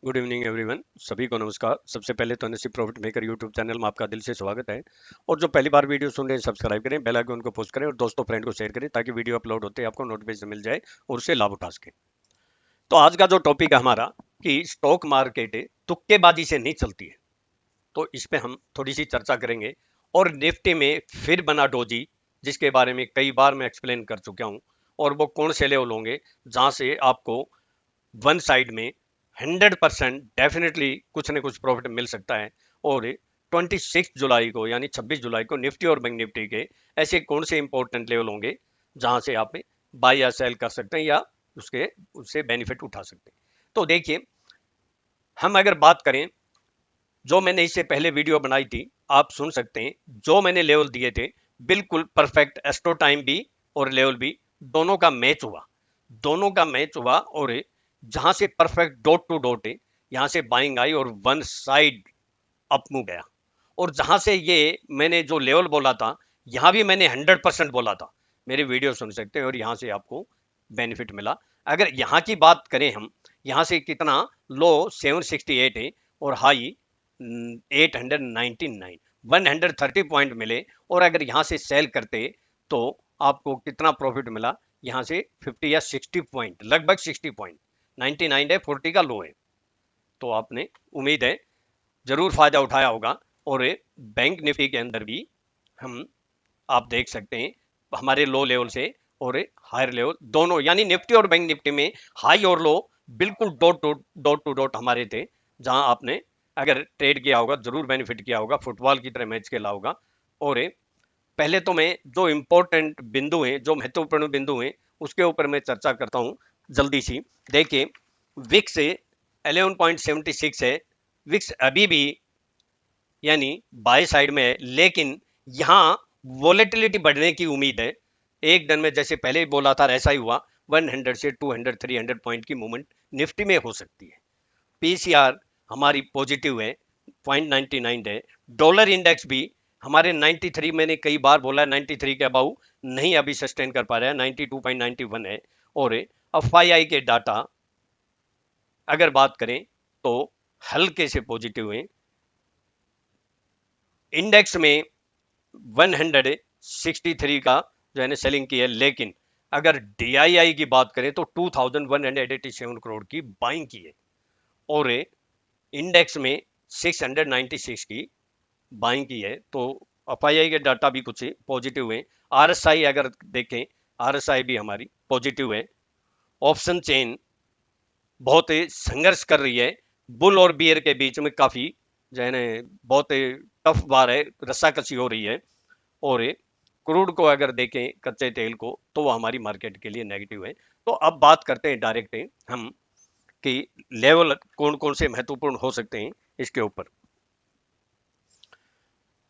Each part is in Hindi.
Good evening everyone. सभी को नमस्कार। सबसे पहले तो नसीब प्रॉफिट मेकर यूट्यूब चैनल में आपका दिल से स्वागत है। और जो पहली बार वीडियो सुन रहे हैं सब्सक्राइब करें, बेल आइकन को पोस्ट करें और दोस्तों फ्रेंड को शेयर करें ताकि वीडियो अपलोड होते ही आपको नोटिफिकेशन मिल जाए और उससे लाभ उठा सकें। तो आज का जो टॉपिक है हमारा कि स्टॉक मार्केट तुक्केबाजी से नहीं चलती है, तो इस पे हम थोड़ी सी चर्चा करेंगे। और निफ्टी में फिर बना डोजी, जिसके बारे में कई बार मैं एक्सप्लेन कर चुका हूँ, और वो कौन से लेवल होंगे जहां से आपको वन साइड में 100% डेफिनेटली कुछ न कुछ प्रॉफिट मिल सकता है। और 26 जुलाई को यानी 26 जुलाई को निफ्टी और बैंक निफ्टी के ऐसे कौन से इंपॉर्टेंट लेवल होंगे जहां से आप बाय या सेल कर सकते हैं या उसके उससे बेनिफिट उठा सकते हैं। तो देखिए, हम अगर बात करें, जो मैंने इससे पहले वीडियो बनाई थी आप सुन सकते हैं, जो मैंने लेवल दिए थे बिल्कुल परफेक्ट, एस्ट्रो टाइम भी और लेवल भी दोनों का मैच हुआ। और जहां से परफेक्ट डॉट टू डॉट है, यहां से बाइंग आई और वन साइड अप मूव गया। और जहां से ये मैंने जो लेवल बोला था, यहां भी मैंने 100% बोला था, मेरे वीडियो सुन सकते हैं, और यहां से आपको बेनिफिट मिला। अगर यहां की बात करें हम, यहां से कितना लो 768 है और हाई 899, 130 पॉइंट मिले। और अगर यहां से सेल करते तो आपको कितना प्रॉफिट मिला, यहां से 50 या 60 पॉइंट, लगभग 60 पॉइंट। 99 है, 40 का लो है। तो आपने, उम्मीद है, जरूर फायदा उठाया होगा। और बैंक निफ्टी के अंदर भी हम, आप देख सकते हैं, हमारे लो लेवल से और हायर लेवल दोनों, यानी निफ्टी और बैंक निफ्टी में हाई और लो बिल्कुल डॉट टू डॉट हमारे थे। जहां आपने अगर ट्रेड किया होगा जरूर बेनिफिट किया होगा, फुटबॉल की तरह मैच खेला होगा। और पहले तो मैं जो इंपॉर्टेंट बिंदु हैं, जो महत्वपूर्ण बिंदु हैं, उसके ऊपर मैं चर्चा करता हूं जल्दी सी। देखिए, विक्स 11.76 है। विक्स अभी भी यानी बाय साइड में है, लेकिन यहां वोलेटिलिटी बढ़ने की उम्मीद है। एक दिन में जैसे पहले ही बोला था ऐसा ही हुआ, 100 से 200 300 पॉइंट की मूवमेंट निफ्टी में हो सकती है। पीसीआर हमारी पॉजिटिव है, 0.99 है। डॉलर इंडेक्स भी हमारे 93, मैंने कई बार बोला 93 के अबाउ नहीं अभी सस्टेन कर पा रहा है, 92.91 है। और एफआईआई के डाटा अगर बात करें तो हल्के से पॉजिटिव है। इंडेक्स में 163 का जो है ना सेलिंग की है, लेकिन अगर डीआईआई की बात करें तो 2187 करोड़ की बाइंग की है। और इंडेक्स में 696 की बाइंग की है। तो एफआईआई के डाटा भी कुछ पॉजिटिव है। आरएसआई अगर देखें, आरएसआई भी हमारी पॉजिटिव है। ऑप्शन चेन बहुत संघर्ष कर रही है, बुल और बियर के बीच में काफी जो है ना बहुत टफ बार है, रस्साकसी हो रही है। और क्रूड को अगर देखें, कच्चे तेल को, तो वो हमारी मार्केट के लिए नेगेटिव है। तो अब बात करते हैं डायरेक्ट हम कि लेवल कौन कौन से महत्वपूर्ण हो सकते हैं इसके ऊपर।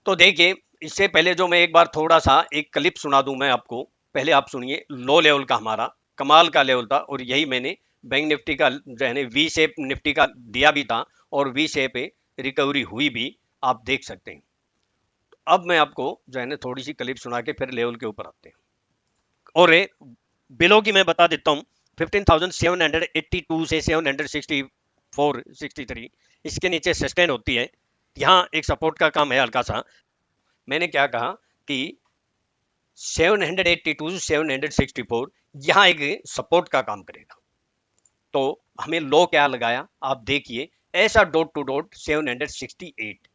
तो देखिए, इससे पहले जो मैं एक बार थोड़ा सा एक क्लिप सुना दूं मैं आपको, पहले आप सुनिए। लो लेवल का हमारा कमाल का लेवल था, और यही मैंने बैंक निफ्टी का जो है वी शेप निफ्टी का दिया भी था, और वी शेप रिकवरी हुई भी, आप देख सकते हैं। अब मैं आपको जो है ना थोड़ी सी क्लिप सुना के फिर लेवल के ऊपर आते हैं। और बिलो की मैं बता देता हूँ, 15,782 से 764 63 इसके नीचे सस्टेन होती है। यहाँ एक सपोर्ट का काम है हल्का सा। मैंने क्या कहा कि 782 से 764 यहाँ एक सपोर्ट का काम करेगा। तो हमें लो क्या लगाया, आप देखिए, ऐसा डॉट टू डॉट 768।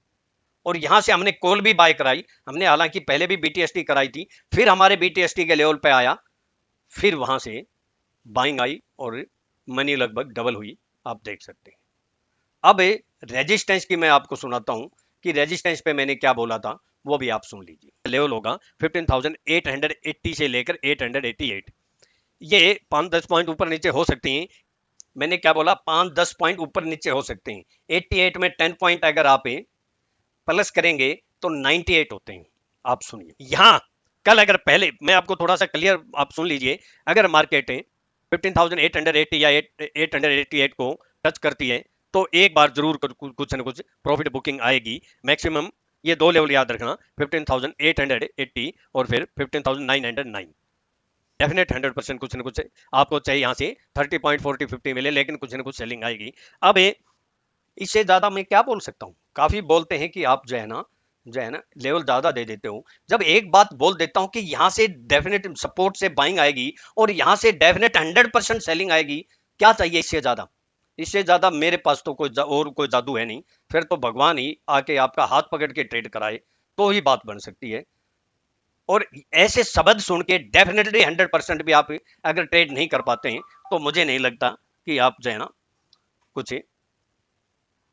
और यहां से हमने कॉल भी बाय कराई, हमने हालांकि पहले भी बीटीएसटी कराई थी, फिर हमारे बीटीएसटी के लेवल पे आया, फिर वहां से बाइंग आई और मनी लगभग डबल हुई, आप देख सकते हैं। अब रेजिस्टेंस की मैं आपको सुनाता हूं कि रेजिस्टेंस पे मैंने क्या बोला था, वो भी आप सुन लीजिए। लेवल होगा 15,880 से लेकर 888। ये 5-10 पॉइंट ऊपर नीचे हो सकती हैं। मैंने क्या बोला, 5-10 पॉइंट ऊपर नीचे हो सकते हैं। 88 में 10 पॉइंट अगर आप प्लस करेंगे तो 98 होते हैं। आप सुनिए, यहां कल अगर पहले मैं आपको थोड़ा सा क्लियर, आप सुन लीजिए, अगर मार्केट 15,880 या 888 को टच करती है तो एक बार जरूर कुछ ना कुछ प्रॉफिट बुकिंग आएगी। मैक्सिमम ये दो लेवल याद रखना, 15,880 और फिर 15,909। डेफिनेट 100% कुछ ना कुछ आपको चाहिए, यहां से 30 पॉइंट 40 50 मिले, लेकिन कुछ ना कुछ सेलिंग आएगी। अब इससे ज्यादा मैं क्या बोल सकता हूँ? काफी बोलते हैं कि आप जो है ना लेवल ज्यादा दे देते हो। जब एक बात बोल देता हूँ कि यहाँ से डेफिनेट सपोर्ट से बाइंग आएगी और यहाँ से डेफिनेट 100% सेलिंग आएगी, क्या चाहिए इससे ज्यादा? इससे ज्यादा मेरे पास तो और कोई जादू है नहीं। फिर तो भगवान ही आके आपका हाथ पकड़ के ट्रेड कराए तो ही बात बन सकती है। और ऐसे शब्द सुन के डेफिनेटली 100% भी आप अगर ट्रेड नहीं कर पाते हैं तो मुझे नहीं लगता कि आप जो है ना कुछ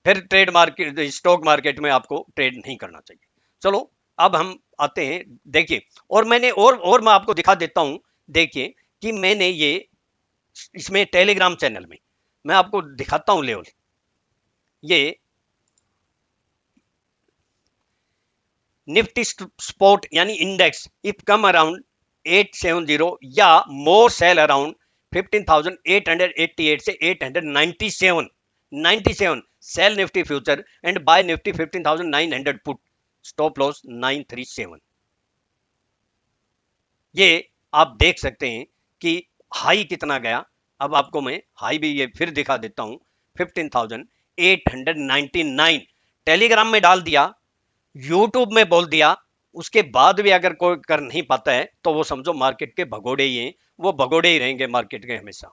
फिर ट्रेड मार्केट स्टॉक मार्केट में आपको ट्रेड नहीं करना चाहिए। चलो अब हम आते हैं, देखिए, और मैंने और मैं आपको दिखा देता हूं। देखिए कि मैंने ये इसमें टेलीग्राम चैनल में मैं आपको दिखाता हूं लेवल। ये निफ्टी स्पॉट यानी इंडेक्स इफ कम अराउंड 870 या मोर सेल अराउंड 15,888 से 897 97 sell Nifty future and buy Nifty 15,900 put stop loss 937। ये आप देख सकते हैं कि हाई कितना गया। अब आपको मैं हाई भी ये फिर दिखा देता हूं, 15,899 टेलीग्राम में डाल दिया, यूट्यूब में बोल दिया। उसके बाद भी अगर कोई कर नहीं पाता है तो वो समझो मार्केट के भगोड़े ही हैं, वो भगोड़े ही रहेंगे मार्केट के हमेशा।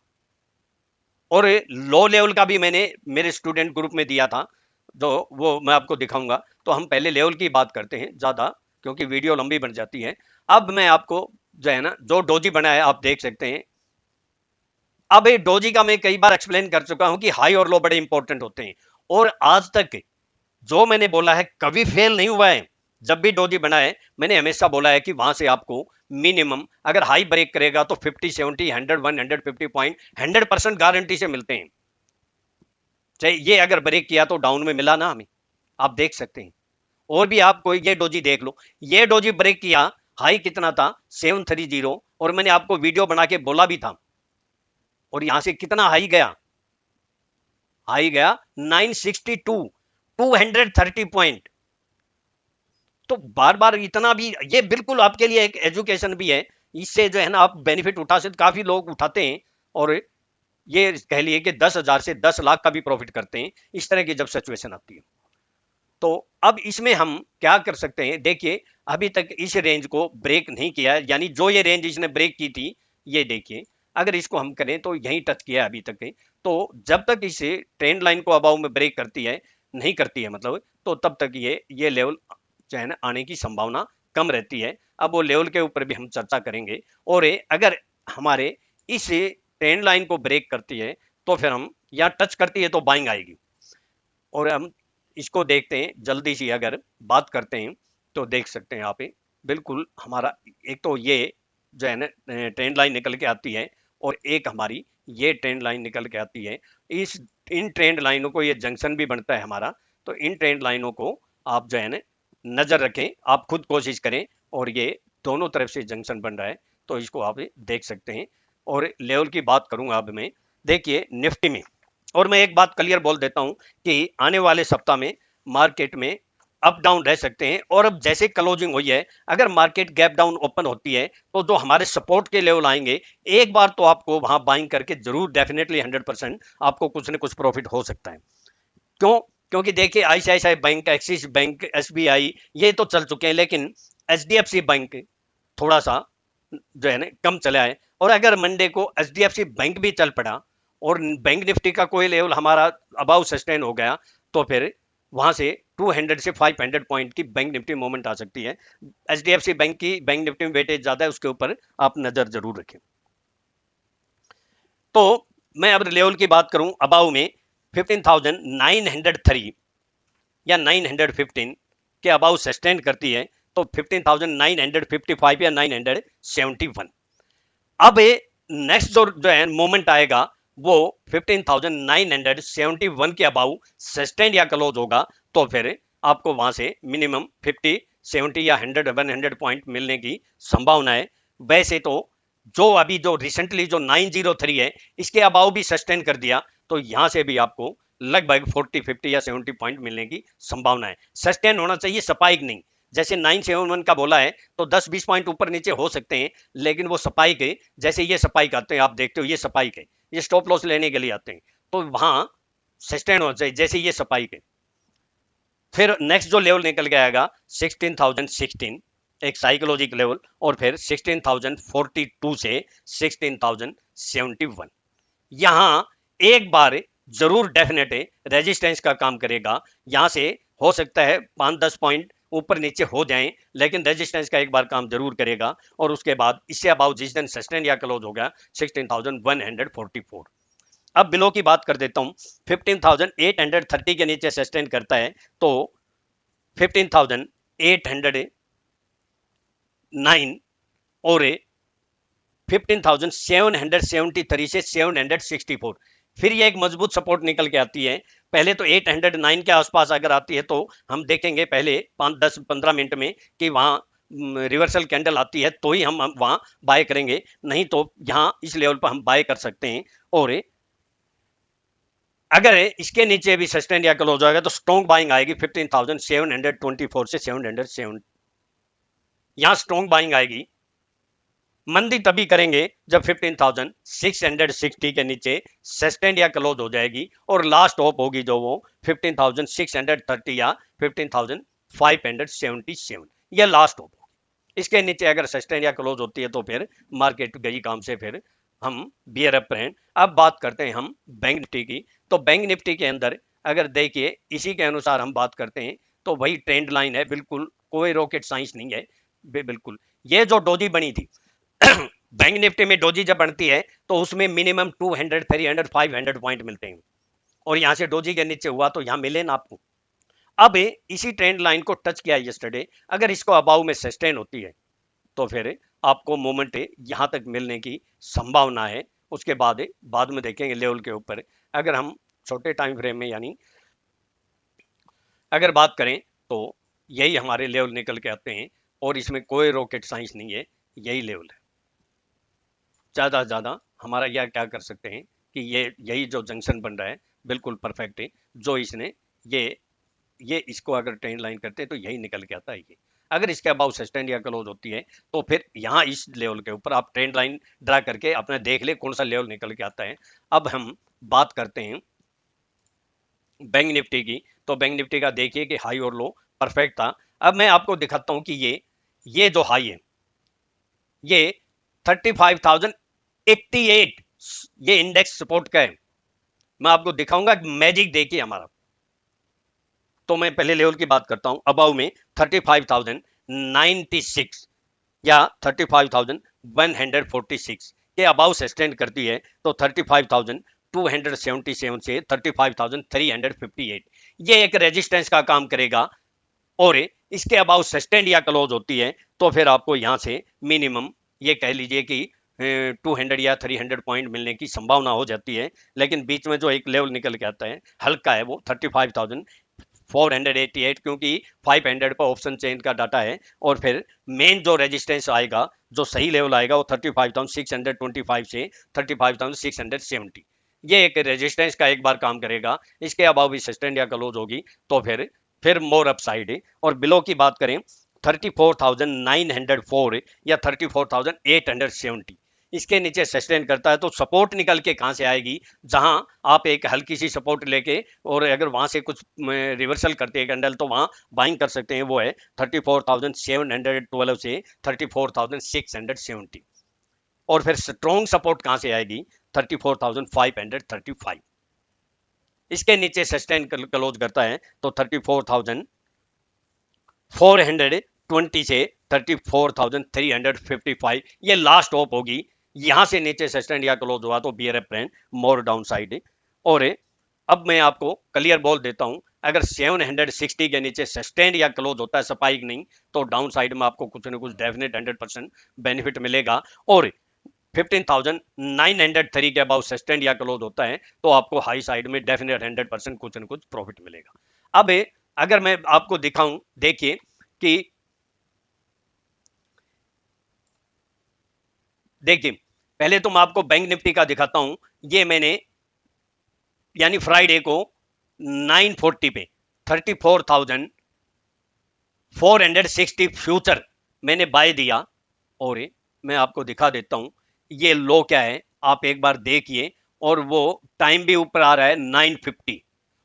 और लो लेवल का भी मैंने मेरे स्टूडेंट ग्रुप में दिया था, जो वो मैं आपको दिखाऊंगा। तो हम पहले लेवल की बात करते हैं ज्यादा, क्योंकि वीडियो लंबी बन जाती है। अब मैं आपको जो है ना जो डोजी बना है आप देख सकते हैं। अब ये डोजी का मैं कई बार एक्सप्लेन कर चुका हूं कि हाई और लो बड़े इंपॉर्टेंट होते हैं, और आज तक जो मैंने बोला है कभी फेल नहीं हुआ है। जब भी डोजी बना है मैंने हमेशा बोला है कि वहां से आपको मिनिमम अगर हाई ब्रेक करेगा तो 50 70 100 150 पॉइंट 100% गारंटी से मिलते हैं। चाहे ये अगर ब्रेक किया तो डाउन में मिला ना हमें, आप देख सकते हैं। और भी आप कोई ये डोजी देख लो, ये डोजी ब्रेक किया, हाई कितना था 730, और मैंने आपको वीडियो बना के बोला भी था। और यहां से कितना हाई गया? हाई गया 962, 230 पॉइंट। तो बार बार इतना भी ये बिल्कुल आपके लिए एक एजुकेशन भी है। इससे जो है ना आप बेनिफिट उठा सकते, काफी लोग उठाते हैं और ये कह लिए कि 10,000 से 10 लाख का भी प्रॉफिट करते हैं इस तरह की जब सिचुएशन आती है। तो अब इसमें हम क्या कर सकते हैं? देखिए अभी तक इस रेंज को ब्रेक नहीं किया है, यानी जो ये रेंज इसने ब्रेक की थी, ये देखिए अगर इसको हम करें तो यही टच किया है अभी तक है। तो जब तक इसे ट्रेंड लाइन को अबाउ में ब्रेक करती है, नहीं करती है मतलब, तो तब तक ये लेवल जो है ना आने की संभावना कम रहती है। अब वो लेवल के ऊपर भी हम चर्चा करेंगे। और अगर हमारे इस ट्रेंड लाइन को ब्रेक करती है तो फिर हम यहाँ टच करती है तो बाइंग आएगी। और हम इसको देखते हैं जल्दी से, अगर बात करते हैं तो देख सकते हैं यहाँ पे बिल्कुल हमारा एक तो ये जो है ना ट्रेंड लाइन निकल के आती है, और एक हमारी ये ट्रेंड लाइन निकल के आती है। इस इन ट्रेंड लाइनों को ये जंक्शन भी बनता है हमारा। तो इन ट्रेंड लाइनों को आप जो है ना नजर रखें, आप खुद कोशिश करें, और ये दोनों तरफ से जंक्शन बन रहा है तो इसको आप देख सकते हैं। और लेवल की बात करूंगा अब मैं, देखिए निफ्टी में, और मैं एक बात क्लियर बोल देता हूं कि आने वाले सप्ताह में मार्केट में अप डाउन रह सकते हैं। और अब जैसे क्लोजिंग हुई है, अगर मार्केट गैप डाउन ओपन होती है तो जो हमारे सपोर्ट के लेवल आएंगे, एक बार तो आपको वहां बाइंग करके जरूर डेफिनेटली 100% आपको कुछ न कुछ प्रॉफिट हो सकता है। क्यों? क्योंकि देखिए ICICI bank, axis bank, SBI ये तो चल चुके हैं, लेकिन एचडीएफसी बैंक थोड़ा सा जो है ना कम चला है। और अगर मंडे को एचडीएफसी बैंक भी चल पड़ा और बैंक निफ्टी का कोई लेवल हमारा अबाउ सस्टेन हो गया, तो फिर वहां से 200 से 500 पॉइंट की बैंक निफ्टी मूवमेंट आ सकती है। एचडीएफसी बैंक की बैंक निफ्टी में वेटेज ज्यादा है, उसके ऊपर आप नजर जरूर रखें। तो मैं अब लेवल की बात करूं अबाउ में 15,903 या 915 के अबाउ सस्टेन करती है तो 15,955 या 971। अब नेक्स्ट जो है मोमेंट आएगा वो 15,971 के अबाउ सस्टेन या क्लोज होगा, तो फिर आपको वहां से मिनिमम 50 70 या 100 100 पॉइंट मिलने की संभावना है। वैसे तो जो अभी जो रिसेंटली जो 903 है इसके अबाउ भी सस्टेन कर दिया तो यहां से भी आपको लगभग 40 50 या 70 पॉइंट मिलने की संभावना है। सस्टेन होना चाहिए, स्पाइक नहीं। जैसे 971 का बोला है तो 10-20 पॉइंट ऊपर नीचे हो सकते हैं, लेकिन वो स्पाइक है। जैसे ये स्पाइक आते हैं, आप देखते हो ये स्पाइक है, ये स्टॉप लॉस लेने के लिए आते हैं। तो वहां सस्टेन होना चाहिए, जैसे ये स्पाइक है। फिर नेक्स्ट जो लेवल निकल के आएगा 16,016, एक साइकोलॉजिक लेवल, और फिर 16,042 से 16,071। यहां एक बार जरूर डेफिनेट है रेजिस्टेंस का काम करेगा। यहां से हो सकता है 5-10 पॉइंट ऊपर नीचे हो जाएं, लेकिन रेजिस्टेंस का एक बार काम जरूर करेगा। और उसके बाद इससे अबाउट जिस दिन सस्टेन या क्लोज हो गया 16,144। अब बिलो की बात कर देता हूं, 15,830 के नीचे सस्टेन करता है तो 15,809 और 15,773 से 764, फिर ये एक मजबूत सपोर्ट निकल के आती है। पहले तो 809 के आसपास अगर आती है तो हम देखेंगे पहले 5-10-15 मिनट में कि वहां रिवर्सल कैंडल आती है तो ही हम वहां बाय करेंगे, नहीं तो यहां इस लेवल पर हम बाय कर सकते हैं। और अगर इसके नीचे भी सस्टेन या क्लोज हो जाएगा तो स्ट्रॉन्ग बाइंग आएगी 15,724 से 707। यहां स्ट्रॉन्ग बाइंग आएगी। मंदी तभी करेंगे जब 15,660 के नीचे सस्टेन या क्लोज हो जाएगी, और लास्ट ऑप होगी जो वो 15,630 या 15,577, यह लास्ट ऑप होगी। इसके नीचे अगर सस्टेन या क्लोज होती है तो फिर मार्केट गई काम से, फिर हम बियर अप हैं। अब बात करते हैं हम बैंक निफ्टी की। तो बैंक निफ्टी के अंदर अगर देखिए इसी के अनुसार हम बात करते हैं तो वही ट्रेंड लाइन है, बिल्कुल कोई रॉकेट साइंस नहीं है। बिल्कुल ये जो डोजी बनी थी बैंक निफ्टी में डोजी जब बनती है तो उसमें मिनिमम 200, 300, 500 पॉइंट मिलते हैं, और यहां से डोजी के नीचे हुआ तो यहां मिले ना आपको। अब इसी ट्रेंड लाइन को टच किया यस्टरडे, अगर इसको अबाउ में सस्टेन होती है तो फिर आपको मोमेंट यहां तक मिलने की संभावना है। उसके बाद में देखेंगे लेवल के ऊपर। अगर हम छोटे टाइम फ्रेम में यानी अगर बात करें तो यही हमारे लेवल निकल के आते हैं, और इसमें कोई रॉकेट साइंस नहीं है, यही लेवल है। ज़्यादा से ज़्यादा हमारा यह क्या कर सकते हैं कि ये यही जो जंक्शन बन रहा है बिल्कुल परफेक्ट है, जो इसने ये इसको अगर ट्रेंड लाइन करते हैं तो यही निकल के आता है ये। अगर इसके अबाउ सस्टेन या क्लोज होती है तो फिर यहाँ इस लेवल के ऊपर आप ट्रेंड लाइन ड्रा करके अपने देख ले कौन सा लेवल निकल के आता है। अब हम बात करते हैं बैंक निफ्टी की। तो बैंक निफ्टी का देखिए कि हाई और लो परफेक्ट था। अब मैं आपको दिखाता हूं कि ये जो हाई है ये 35,088, ये इंडेक्स सपोर्ट का है। मैं आपको दिखाऊंगा मैजिक देखिए हमारा। तो मैं पहले लेवल की बात करता हूं, अबाउ में 35,096 या 35,146 के अबाउ सस्टेन करती है तो 35,277 से 35,358 ये एक रेजिस्टेंस का काम करेगा। और इसके अबाउ सस्टेन या क्लोज होती है तो फिर आपको यहां से मिनिमम ये कह लीजिए कि 200 या 300 पॉइंट मिलने की संभावना हो जाती है। लेकिन बीच में जो एक लेवल निकल के आता है हल्का है वो 35,488, क्योंकि 500 पर ऑप्शन चेन का डाटा है। और फिर मेन जो रेजिस्टेंस आएगा, जो सही लेवल आएगा वो 35,625 से 35,670, ये एक रेजिस्टेंस का एक बार काम करेगा। इसके अबाव भी सस्टेन या क्लोज होगी तो फिर मोर अपसाइड है। और बिलो की बात करें 34,904 या 34,870, इसके नीचे सस्टेन करता है तो सपोर्ट निकल के कहां से आएगी, जहां आप एक हल्की सी सपोर्ट लेके और अगर वहां से कुछ रिवर्सल करते हैं कैंडल तो वहां बाइंग कर सकते हैं। वो है 34,712 से 34,670। और फिर स्ट्रॉन्ग सपोर्ट कहां से आएगी 34,535, इसके नीचे सस्टेन क्लोज करता है तो 34,420 से 34,355, ये लास्ट ऑप होगी। यहां से नीचे सस्टेन या क्लोज हुआ तो बियर अप ट्रेंड मोर डाउन साइड। और अब मैं आपको क्लियर बोल देता हूं, अगर 760 के नीचे सस्टेन या क्लोज होता है, स्पाइक नहीं, तो डाउन साइड में आपको कुछ ना कुछ डेफिनेट 100% बेनिफिट मिलेगा। और 15,903 के अबाउ सस्टेन या क्लोज होता है तो आपको हाई साइड में डेफिनेट 100% कुछ न कुछ प्रॉफिट मिलेगा। अब अगर मैं आपको दिखाऊं, देखिए कि देखिए पहले तो मैं आपको बैंक निफ्टी का दिखाता हूं। ये मैंने यानी फ्राइडे को 940 पे 34,460 फ्यूचर मैंने बाय दिया। और मैं आपको दिखा देता हूं ये लो क्या है, आप एक बार देखिए। और वो टाइम भी ऊपर आ रहा है 950,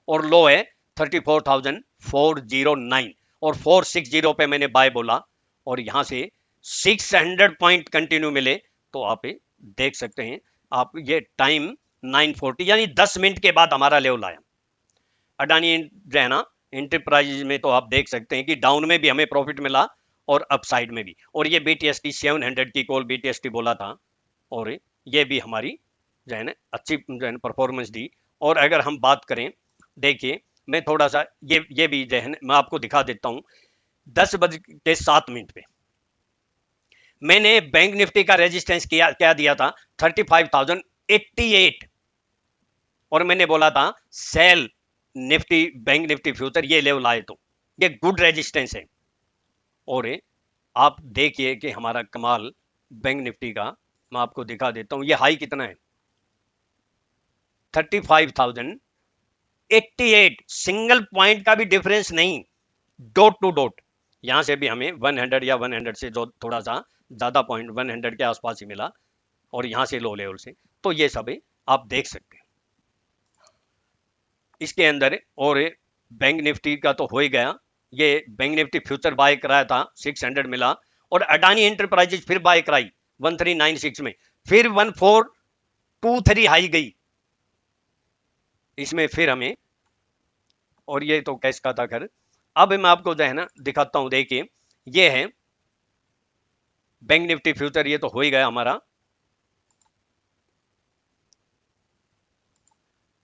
और लो है 34,409 और 460 पे मैंने बाय बोला और यहां से 600 पॉइंट कंटिन्यू मिले। तो आप देख सकते हैं आप ये टाइम 9:40 यानी 10 मिनट के बाद हमारा लेवल आया। अडानी जो है ना इंटरप्राइज में तो आप देख सकते हैं कि डाउन में भी हमें प्रॉफिट मिला और अपसाइड में भी। और ये BTST 700 की कॉल BTST बोला था और ये भी हमारी जो है ना अच्छी जो है परफॉर्मेंस दी। और अगर हम बात करें, देखिए मैं थोड़ा सा ये भी जो है मैं आपको दिखा देता हूं। 10:07 पे मैंने बैंक निफ्टी का रेजिस्टेंस क्या दिया था 35,088 और मैंने बोला था sell Nifty bank Nifty future ये लेवल आए तो ये गुड रेजिस्टेंस है। और आप देखिए कि हमारा कमाल बैंक निफ्टी का मैं आपको दिखा देता हूं। ये हाई कितना है 35,088, सिंगल पॉइंट का भी डिफरेंस नहीं, डॉट टू डॉट। यहां से भी हमें 100 या 100 से जो थोड़ा सा ज्यादा पॉइंट 100 के आसपास ही मिला और यहां से लो लेवल से। तो ये सब आप देख सकते हैं इसके अंदर। और बैंक निफ्टी का तो हो ही गया, ये बैंक निफ्टी फ्यूचर बाय कराया था 600 मिला और अडानी एंटरप्राइजेज फिर बाय कराई 1396 में, फिर 1423 हाई गई इसमें फिर हमें। और ये तो कैश का था खैर। अब मैं आपको जो है ना दिखाता हूं, देखिए ये है बैंक निफ्टी फ्यूचर, ये तो हो ही गया हमारा।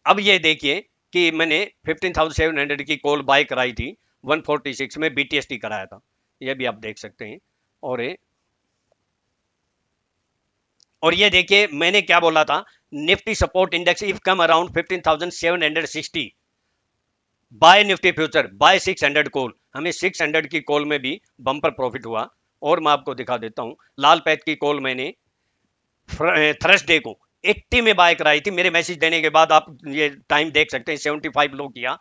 अब ये देखिए कि मैंने 15,700 की कॉल बाय कराई थी 146 में, BTST कराया था, ये भी आप देख सकते हैं। और ये देखिए मैंने क्या बोला था, Nifty support index if come around 15,760 buy Nifty future buy 600 call. हमें 600 की कॉल में भी बम्पर प्रॉफिट हुआ। और मैं आपको दिखा देता हूं, लाल पैथ की कॉल मैंने थर्सडे को 80 में बाय कराई थी, मेरे मैसेज देने के बाद आप ये टाइम देख सकते हैं 75 लो किया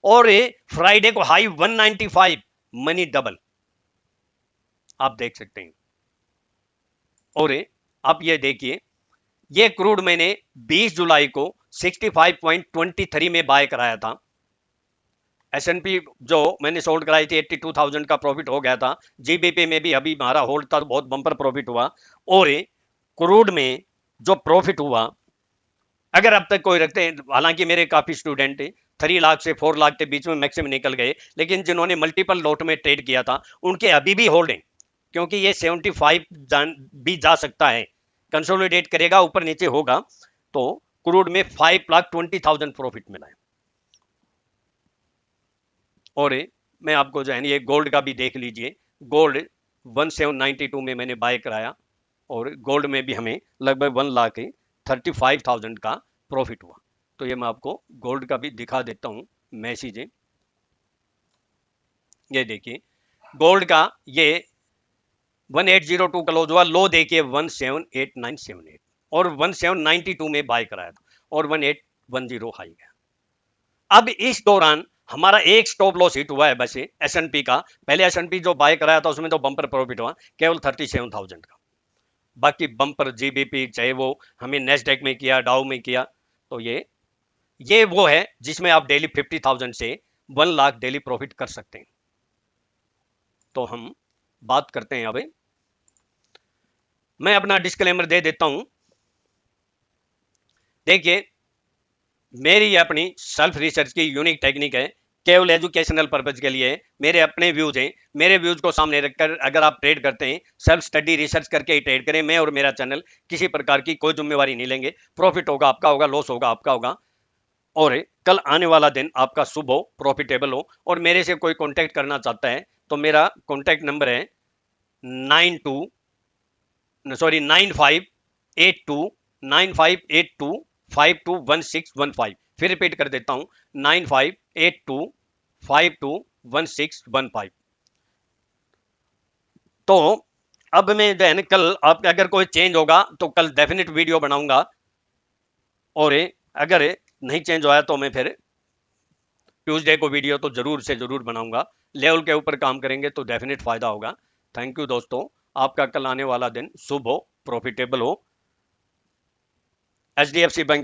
और फ्राइडे को हाई 195, मनी डबल आप देख सकते हैं। और आप ये देखिए ये क्रूड मैंने 20 जुलाई को 65.23 में बाय कराया था। S&P जो मैंने सोल्ड कराई थी 82,000 का प्रॉफिट हो गया था। GBP में भी अभी हमारा होल्ड था तो बहुत बम्पर प्रॉफिट हुआ। और क्रूड में जो प्रॉफिट हुआ, अगर अब तक कोई रखते हैं, हालांकि मेरे काफी स्टूडेंट 3 लाख से 4 लाख के बीच में मैक्सिमम निकल गए, लेकिन जिन्होंने मल्टीपल लॉट में ट्रेड किया था उनके अभी भी होल्ड है, क्योंकि ये 75 भी जा सकता है, कंसोलिडेट करेगा, ऊपर नीचे होगा। तो क्रूड में 5,20,000 प्रॉफिट मिला है। और मैं आपको जो है ये गोल्ड का भी देख लीजिए, गोल्ड 1792 में मैंने बाय कराया और गोल्ड में भी हमें लगभग 1,35,000 का प्रॉफिट हुआ। तो ये मैं आपको गोल्ड का भी दिखा देता हूं मैसेज। ये देखिए गोल्ड का ये 1802 क्लोज हुआ, लो देखिए 178978 और 1792 में बाय कराया था और 1810 हाई गया। अब इस दौरान हमारा एक स्टॉप लॉस हिट हुआ है बस S&P का। पहले S&P जो बाय कराया था उसमें तो बम्पर प्रॉफिट हुआ केवल 37,000 का, बाकी बम्पर GBP चाहे वो हमें नेस्डेक में किया, डाउ में किया। तो ये वो है जिसमें आप डेली 50,000 से 1 लाख डेली प्रॉफिट कर सकते हैं। तो हम बात करते हैं, अब मैं अपना डिस्क्लेमर दे देता हूं। देखिए मेरी अपनी सेल्फ रिसर्च की यूनिक टेक्निक है, केवल एजुकेशनल पर्पज के लिए। मेरे अपने व्यूज हैं, मेरे व्यूज को सामने रखकर अगर आप ट्रेड करते हैं सेल्फ स्टडी रिसर्च करके ही ट्रेड करें। मैं और मेरा चैनल किसी प्रकार की कोई जिम्मेवारी नहीं लेंगे। प्रॉफिट होगा आपका होगा, लॉस होगा आपका होगा। और कल आने वाला दिन आपका शुभ हो, प्रॉफिटेबल हो। और मेरे से कोई कॉन्टैक्ट करना चाहता है तो मेरा कॉन्टैक्ट नंबर है 9582 फिर रिपीट कर देता हूं 9582521615। तो अब मैं जो है ना कल आप अगर कोई चेंज होगा तो कल डेफिनेट वीडियो बनाऊंगा, और अगर नहीं चेंज होया तो मैं फिर ट्यूसडे को वीडियो तो जरूर से जरूर बनाऊंगा। लेवल के ऊपर काम करेंगे तो डेफिनेट फायदा होगा। थैंक यू दोस्तों, आपका कल आने वाला दिन शुभ हो, प्रॉफिटेबल हो। HDFC bank